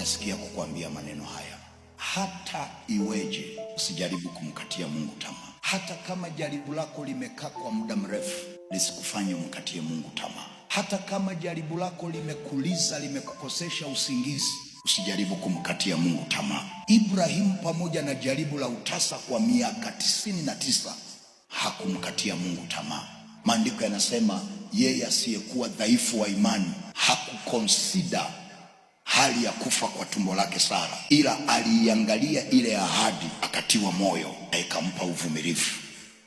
nasikia kukuambia maneno haya. Hata iweje, usijaribu kumkatia Mungu tamaa. Hata kama jaribu lako limekaa kwa muda mrefu, lisikufanye umkatie Mungu tamaa. Hata kama jaribu lako limekuliza, limekukosesha usingizi, usijaribu kumkatia Mungu tamaa. Ibrahimu pamoja na jaribu la utasa kwa miaka 99 hakumkatia Mungu tamaa. Maandiko yanasema yeye asiyekuwa dhaifu wa imani hakukonsida hali ya kufa kwa tumbo lake Sara, ila aliangalia ile ahadi akatiwa moyo na ikampa uvumilivu.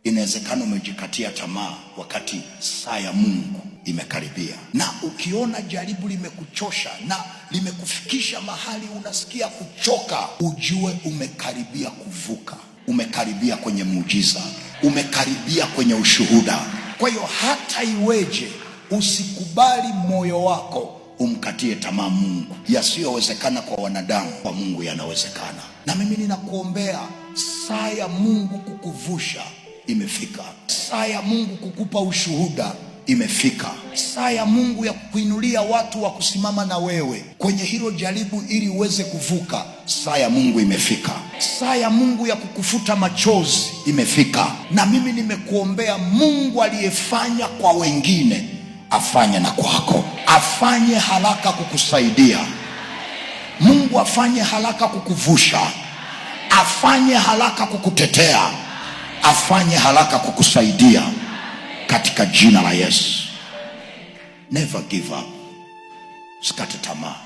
Inawezekana umejikatia tamaa wakati saa ya Mungu imekaribia, na ukiona jaribu limekuchosha na limekufikisha mahali unasikia kuchoka, ujue umekaribia kuvuka, umekaribia kwenye muujiza, umekaribia kwenye ushuhuda. Kwa hiyo hata iweje, usikubali moyo wako umkatie tamaa Mungu. Yasiyowezekana kwa wanadamu, kwa Mungu yanawezekana. Na mimi ninakuombea, saa ya Mungu kukuvusha imefika. Saa ya Mungu kukupa ushuhuda imefika. Saa ya Mungu ya kuinulia watu wa kusimama na wewe kwenye hilo jaribu ili uweze kuvuka, saa ya Mungu imefika. Saa ya Mungu ya kukufuta machozi imefika. Na mimi nimekuombea, Mungu aliyefanya kwa wengine afanye na kwako. Afanye haraka kukusaidia. Mungu afanye haraka kukuvusha. Afanye haraka kukutetea. Afanye haraka kukusaidia katika jina la Yesu. Never give up. Usikate tamaa.